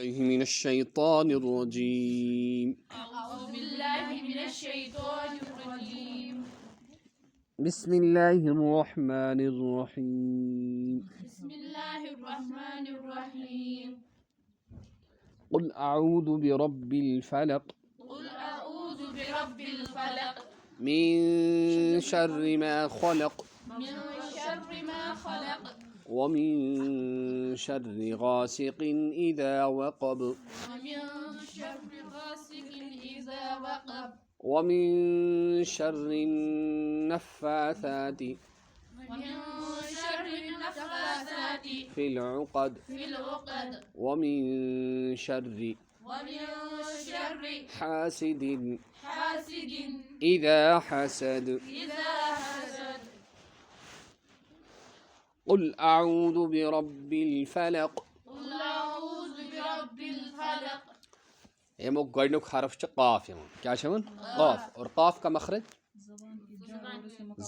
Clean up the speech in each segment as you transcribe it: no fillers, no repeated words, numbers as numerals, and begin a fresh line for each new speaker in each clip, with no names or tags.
بالله من الشيطان الرجيم.
أعوذ بالله من الشيطان الرجيم.
بسم الله الرحمن الرحيم.
بسم الله الرحمن الرحيم.
قل أعوذ برب الفلق
قل أعوذ برب الفلق
من شر ما خلق
من شر ما خلق
ومن شر غاسق إذا وقب
ومن شر غاسق إذا وقب
ومن شر النفاثات
ومن شر النفاثات
في العقد
في العقد
ومن شر حاسد إذا حسد. قل أعوذ برب الفلق.
قل أعوذ برب الفلق.
امیک گۄڈنیُک حرف چھُ قاف یِوان. کیٛاہ چھُ یِوان؟ قاف. اور قاف کا مخرج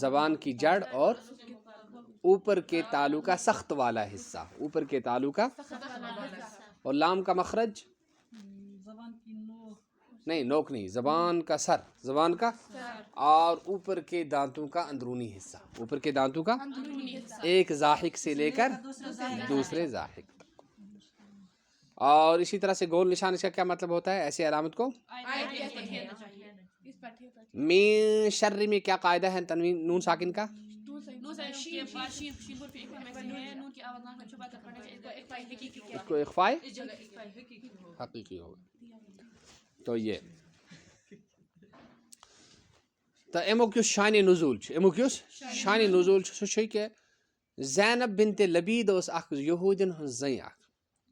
زبان کی जड़ और ऊपर के तालु का सख्त वाला हिस्सा, ऊपर के तालु का, और लाम का मखरज नहीं, नोक नहीं, जबान का सर, जबान का, और ऊपर के दांतों का अंदरूनी हिस्सा, ऊपर के दांतों का एक जाहिक से लेकर दूसरे जाहिक तक. और इसी तरह से गोल निशान, इसका क्या मतलब होता है? ऐसी अलामत को में शर्र में क्या कायदा है तनवीन नून साकिन का? इसको इख्फाए हकीकी होगा. तो ये तो अमुक युस शान नुज़ूल छ, अमुक युस शान नुज़ूल छ सु छ कि ज़ैनब बिन्त लबीद ओस अख यहूदिन हन ज़ई अख.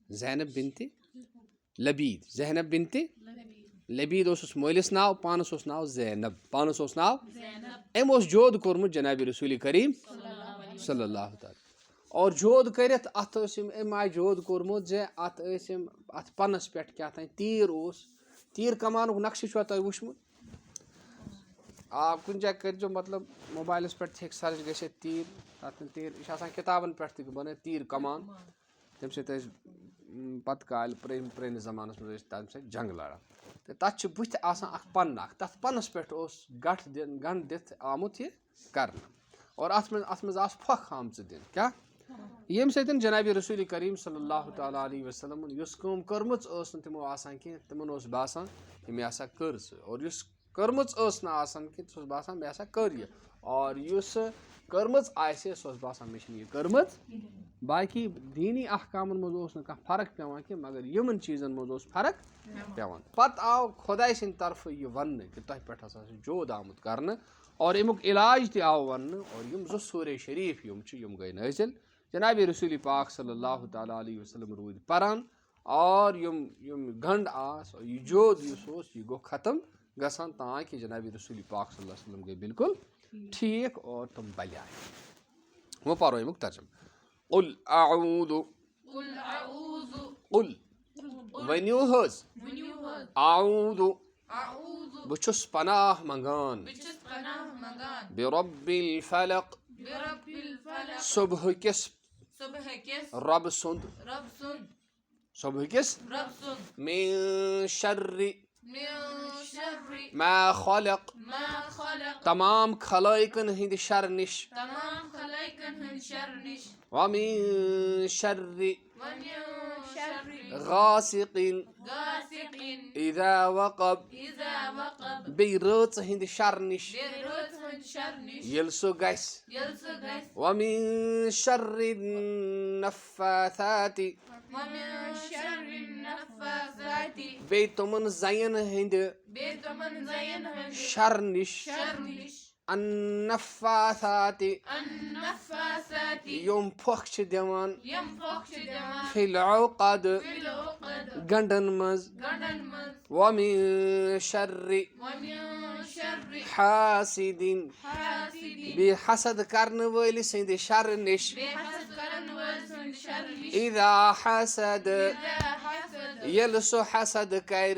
ज़ैनब बिन्त लबीद, ज़ैनब बिन्त लबीद ओस मोलिस नाव, पानस ओस नाव ज़ैनब, पानस ओस नाव एम ओस जोद कोरमुत जनाब रसूल करीम सल्लल्लाहु अलैहि. और जोद करित अत एम आय जोद कोरमुत जे अत पनस पे क्या तीर ओस. तीर कमानुक नक्श छुआ तुम वुचमुत? आप कुछ जाए कर मतलब मोबाइल पे सर्च गए तीर, तीर यह किताबन पे बन तीर कमान. तम पत काल प्रेन जमानस मज तम जंग लड़ान. तो तथ बुथ पन तथ पनस पे गंड दिथ आमुत यह कर. और अत मज फख आम दिन क्या ये सतन जनाब रसूल करीम सल्लल्लाहु तआला अलैहि वसल्लम युस कम कर्मच तमो आसान कि तमन बासान मे हसा कर. और युस कर्मच ना आसान कि सो बासान मे हसा कर ये. और युस कर्मच आसे सो बासान मे ये कर्मच. बाकी दीनी अहकामन मज न फर्क पेवान कि मगर यमन चीज़न मज फर्क पेवान. पत आव खुदा सिंद तरफ यह वन कि तह पे हसा जोद आमुत करने. और अमुक इलाज त आव वन. और यम जो सूरे शरीफ यम गई नाजिल जनाब रसूल पाक सल्लल्लाहु तआला अलैहि वसल्लम रूद परान. और यम गंड आस यह जोद यह गो ख़त्म गसान ताकि जनाब रसूल पाक सल्लल्लाहु अलैहि वसल्लम गई बिल्कुल ठीक और तुम बलियाए. वो पारो अमुक तर्जम. कुल अऊज़ु कुल वन्यू हज अऊज़ु बुछुस पनाह मंगान बिरब्बिल फलक सुबह किस रब सुंद सुबह किस मिन शर्रि मा खलक तमाम खलाइकन हिंद शर निश व मिन शर्रि गासिकिन इज़ा वक़ब बेय रच हिंद शर निश येल सो गस व मिन शर्रि नफ़्फ़ाथाति बेय तमन ज़यन हिंद शर निश अन्नफ़्फ़ाथाति यम फख छ दिवान फिल उक़द गंडन मज व मिन शर्रि हासिदिन बे हसद करने वाले सिंध शर निश इज़ा हसद येल सो हसद कर